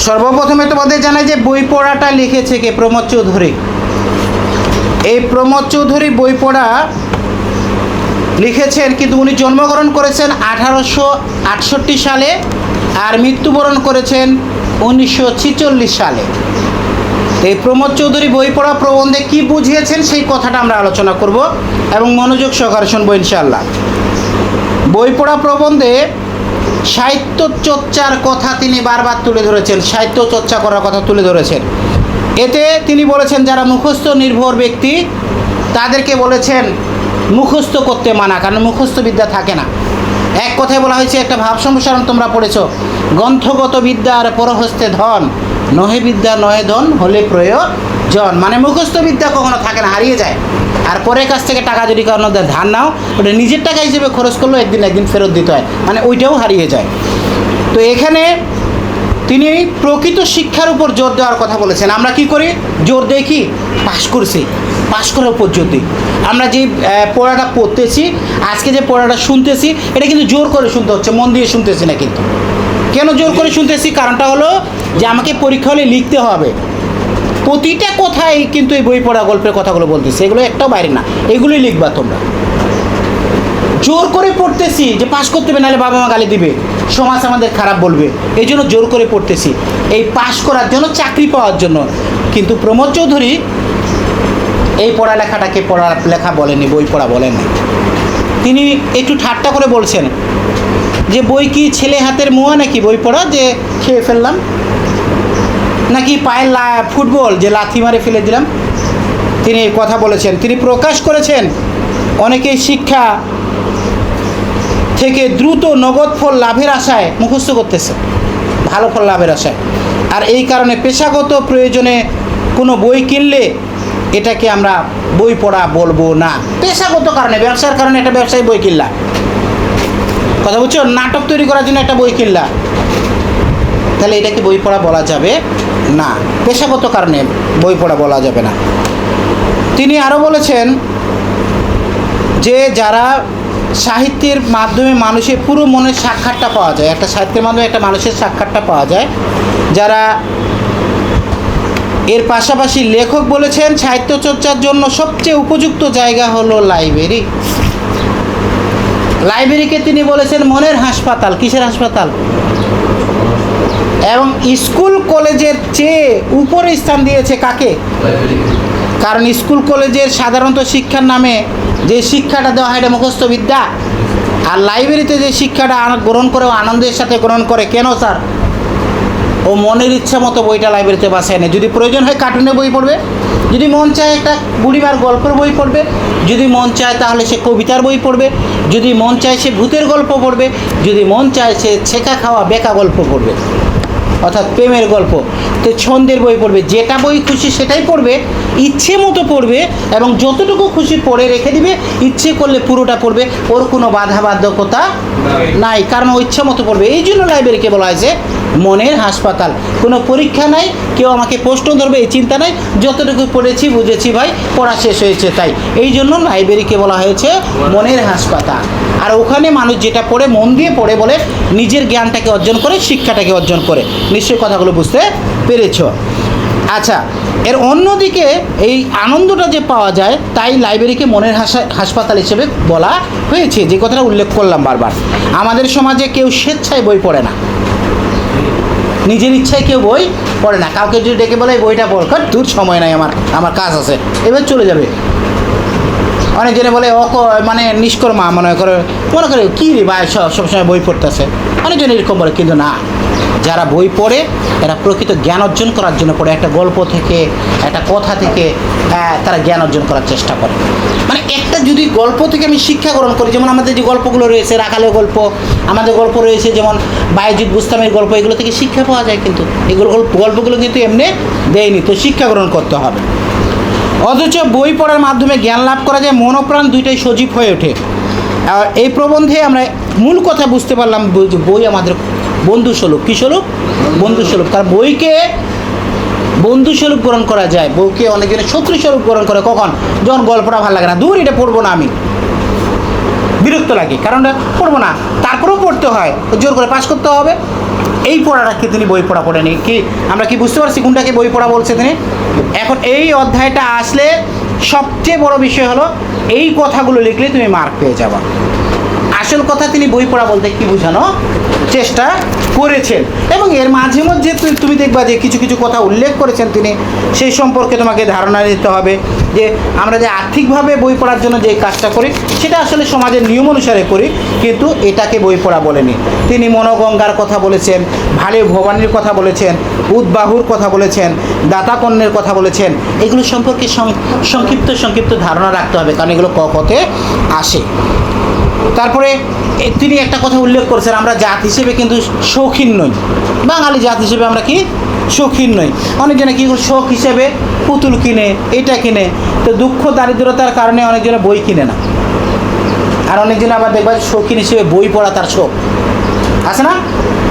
সর্বপ্রথমে তোমাদের জানাই যে বই পড়াটা লিখেছে কে? প্রমোদ চৌধুরী। এই প্রমোদ চৌধুরী বই পড়া লিখেছেন, কিন্তু উনি জন্মগ্রহণ করেছেন 1868 সালে আর মৃত্যুবরণ করেছেন 1946 সালে। এই প্রমোদ চৌধুরী বই পড়া প্রবন্ধে কি বুঝিয়েছেন সেই কথাটা আমরা আলোচনা করব এবং মনোযোগ সহকারে শুনবো ইনশাআল্লাহ। বই পড়া প্রবন্ধে সাহিত্য চর্চার কথা তিনি বারবার তুলে ধরেছেন, সাহিত্য চর্চা করার কথা তুলে ধরেছেন। এতে তিনি বলেছেন যারা মুখস্থ নির্ভর ব্যক্তি তাদেরকে বলেছেন মুখস্থ করতে মানা, কারণ মুখস্থ বিদ্যা থাকে না। এক কথায় বলা হয়েছে, একটা ভাব সম্প্রসারণ তোমরা পড়েছ, গ্রন্থগত বিদ্যার পরহস্তে ধন, নহে বিদ্যা নহে ধন হলে প্রয়োজন। মানে মুখস্থ বিদ্যা কখনো থাকে না, হারিয়ে যায়। আর পরের কাছ থেকে টাকা যদি কারণ ধার নাও, ওটা নিজের টাকা হিসেবে খরচ করলেও একদিন ফেরত দিতে হয়, মানে ওইটাও হারিয়ে যায়। তো এখানে তিনি প্রকৃত শিক্ষার উপর জোর দেওয়ার কথা বলেছেন। আমরা কি করি? জোর দেই কি? পাশ করছি, পাশ করার উপর জোর দিই। আমরা যে পড়াটা পড়তেছি, আজকে যে পড়াটা শুনতেছি, এটা কিন্তু জোর করে শুনতে হচ্ছে, মন দিয়ে শুনতেছি না। কিন্তু কেন জোর করে শুনতেছি? কারণটা হলো যে আমাকে পরীক্ষা হলে লিখতে হবে। প্রতিটা কথাই কিন্তু এই বই পড়া গল্পের কথাগুলো বলতেছি, এগুলো একটাও বাইরে না, এগুলোই লিখবা তোমরা। জোর করে পড়তেছি যে পাশ করতে হবে, নাহলে বাবা মা গালি দিবে, সমাজ আমাদের খারাপ বলবে, এই জন্য জোর করে পড়তেছি এই পাশ করার জন্য, চাকরি পাওয়ার জন্য। কিন্তু প্রমোদ চৌধুরী এই পড়ালেখাটাকে পড়ালেখা বলেনি, বই পড়া বলেননি। তিনি একটু ঠাট্টা করে বলছেন যে বই কি ছেলে হাতের মোয়া নাকি বই পড়া যে খেয়ে ফেললাম, নাকি পায়ের ফুটবল যে লাথি মারে ফেলে দিলাম। তিনি এই কথা বলেছেন। তিনি প্রকাশ করেছেন অনেকেই শিক্ষা থেকে দ্রুত নগদ ফল লাভের আশায় মুখস্থ করতেছে, ভালো ফল লাভের আশায়। আর এই কারণে পেশাগত প্রয়োজনে কোনো বই কিনলে এটাকে আমরা বই পড়া বলবো না। পেশাগত কারণে, ব্যবসার কারণে একটা ব্যবসায়ী বই কিনলা, কথা বুঝছো, নাটক তৈরি করার জন্য একটা বই কিনলা, তাহলে এটাকে বই পড়া বলা যাবে না। পেশাগত কারণে বই পড়া বলা যাবে না। তিনি আরও বলেছেন যে যারা সাহিত্যের মাধ্যমে মানুষের পুরো মনের সাক্ষাৎটা পাওয়া যায়, একটা সাহিত্যের মাধ্যমে একটা মানুষের সাক্ষাৎটা পাওয়া যায়, যারা এর পাশাপাশি লেখক বলেছেন সাহিত্য চর্চার জন্য সবচেয়ে উপযুক্ত জায়গা হলো লাইব্রেরি। লাইব্রেরিকে তিনি বলেছেন মনের হাসপাতাল। কিসের হাসপাতাল? এবং স্কুল কলেজের চেয়ে উপরে স্থান দিয়েছে কাকে? কারণ স্কুল কলেজের সাধারণত শিক্ষার নামে যে শিক্ষাটা দেওয়া হয় এটা মুখস্থ বিদ্যা, আর লাইব্রেরিতে যে শিক্ষাটা গ্রহণ করে আনন্দের সাথে গ্রহণ করে। কেন স্যার? ও মনের ইচ্ছা মতো বইটা লাইব্রেরিতে বাসায় নেয়। যদি প্রয়োজন হয় কার্টুনের বই পড়বে, যদি মন চায় একটা বুড়িমার গল্পের বই পড়বে, যদি মন চায় তাহলে সে কবিতার বই পড়বে, যদি মন চায় সে ভূতের গল্প পড়বে, যদি মন চায় সে ছেঁকা খাওয়া বেকা গল্প পড়বে, অর্থাৎ প্রেমের গল্প, তো ছন্দের বই পড়বে। যেটা বই খুশি সেটাই পড়বে, ইচ্ছে মতো পড়বে এবং যতটুকু খুশি পড়ে রেখে দিবে, ইচ্ছে করলে পুরোটা পড়বে, ওর কোনো বাধ্যবাধকতা নাই, কারণ ও ইচ্ছা মতো পড়বে। এই জন্য লাইব্রেরিকে বলা হয়েছে মনের হাসপাতাল। কোনো পরীক্ষা নাই, কেউ আমাকে প্রশ্ন ধরবে এই চিন্তা নাই, যতটুকু পড়েছি বুঝেছি ভাই, পড়া শেষ হয়েছে তাই। এই জন্য লাইব্রেরিকে বলা হয়েছে মনের হাসপাতাল। আর ওখানে মানুষ যেটা পড়ে মন দিয়ে পড়ে বলে নিজের জ্ঞানটাকে অর্জন করে, শিক্ষাটাকে অর্জন করে। নিশ্চয়ই কথাগুলো বুঝতে পেরেছ। আচ্ছা, এর অন্যদিকে এই আনন্দটা যে পাওয়া যায়, তাই লাইব্রেরিকে মনের হাসপাতাল হিসেবে বলা হয়েছে, যে কথাটা উল্লেখ করলাম বারবার। আমাদের সমাজে কেউ স্বেচ্ছায় বই পড়ে না, নিজের ইচ্ছায় কেউ বই পড়ে না। কাউকে যদি ডেকে বলে বইটা পড়, দূর সময় নাই, আমার কাজ আছে, এবার চলে যাবে। অনেকজনে বলে মানে নিষ্কর্মা মনে করে কী রে ভাই সবসময় বই পড়তেছে, অনেকজন এরকম বলে। কিন্তু না, যারা বই পড়ে এরা প্রকৃত জ্ঞান অর্জন করার জন্য পড়ে। একটা গল্প থেকে, একটা কথা থেকে তারা জ্ঞান অর্জন করার চেষ্টা করে। মানে একটা যদি গল্প থেকে আমি শিক্ষা গ্রহণ করি, যেমন আমাদের যে গল্পগুলো রয়েছে, রাখালের গল্প, আমাদের গল্প রয়েছে যেমন বায়েজিদ বুস্তামের গল্প, এগুলো থেকে শিক্ষা পাওয়া যায়। কিন্তু এগুলো গল্পগুলো কিন্তু এমনি দেয়নি, তো শিক্ষা গ্রহণ করতে হবে। অথচ বই পড়ার মাধ্যমে জ্ঞান লাভ করা যায়, মনোপ্রাণ দুইটাই সজীব হয়ে ওঠে। এই প্রবন্ধে আমরা মূল কথা বুঝতে পারলাম, বই আমাদের বন্ধুস্বরূপ। কী স্বরূপ? বন্ধুস্বরূপ। কারণ বইকে বন্ধুস্বরূপ গ্রহণ করা যায়, বইকে অনেকজনের শত্রুস্বরূপ গ্রহণ করে। কখন? যখন গল্পটা ভালো লাগে না, দূর এটা পড়বো না, আমি বিরক্ত লাগে, কারণ পড়বো না, তারপরেও পড়তে হয়, জোর করে পাস করতে হবে। এই পড়াটাকে তিনি বই পড়া পড়েনি। কি আমরা কি বুঝতে পারছি কোনটাকে বই পড়া বলছে তিনি? এখন এই অধ্যায়টা আসলে সবচেয়ে বড় বিষয় হলো এই কথাগুলো লিখলে তুমি মার্ক পেয়ে যাবা। আসল কথা তিনি বই পড়া বলতে কি বোঝানো চেষ্টা করেছেন, এবং এর মাঝে মধ্যে তুমি দেখবা যে কিছু কিছু কথা উল্লেখ করেছেন তিনি, সেই সম্পর্কে তোমাকে ধারণা দিতে হবে যে আমরা যে আর্থিকভাবে বই পড়ার জন্য যে কাজটা করি সেটা আসলে সমাজের নিয়ম অনুসারে করি, কিন্তু এটাকে বই পড়া বলেনি। তিনি মনোগঙ্গার কথা বলেছেন, ভালে ভবানীর কথা বলেছেন, উদ্বাহুর কথা বলেছেন, দাতাকন্যের কথা বলেছেন। এগুলো সম্পর্কে সংক্ষিপ্ত ধারণা রাখতে হবে, কারণ এগুলো কতে আসে। তারপরে তিনি একটা কথা উল্লেখ করেছেন, আমরা জাত হিসেবে কিন্তু শৌখিন নই। বাঙালি জাত হিসেবে আমরা কি শৌখিন নই। অনেকজনে কী শৌক হিসেবে পুতুল কিনে, এটা কিনে, তো দুঃখ দারিদ্রতার কারণে অনেকজনে বই কিনে না। আর অনেকজনে আবার দেখবা শৌখিন হিসেবে বই পড়া তার শোক আছে না,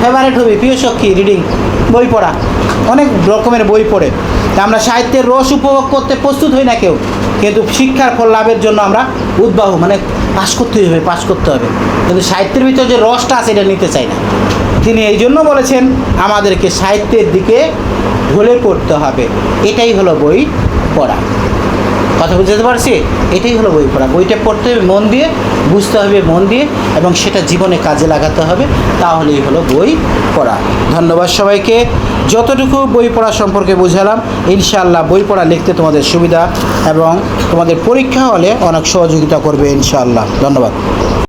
ফেভারিট হবি, প্রিয় শখ কি রিডিং, বই পড়া। অনেক রকমের বই পড়ে তা আমরা সাহিত্যের রস উপভোগ করতে প্রস্তুত হই না কেউ, কিন্তু শিক্ষার ফল লাভের জন্য আমরা উদ্বাহু মানে পাস করতে হবে, কিন্তু সাহিত্যের ভিতরে যে রসটা আছে এটা নিতে চাই না। তিনি এই জন্য বলেছেন আমাদেরকে সাহিত্যের দিকে ঢলে পড়তে হবে। এটাই হলো বই পড়া। কথা বুঝতে পারছি? এটাই হলো বই পড়া। বইটা পড়তে হবে মন দিয়ে, বুঝতে হবে মন দিয়ে, এবং সেটা জীবনে কাজে লাগাতে হবে, তাহলেই হলো বই পড়া। ধন্যবাদ সবাইকে। যতটুকু বই পড়া সম্পর্কে বুঝালাম, ইনশাআল্লাহ বই পড়া লিখতে তোমাদের সুবিধা এবং তোমাদের পরীক্ষা হলে অনেক সহযোগিতা করবে ইনশাআল্লাহ। ধন্যবাদ।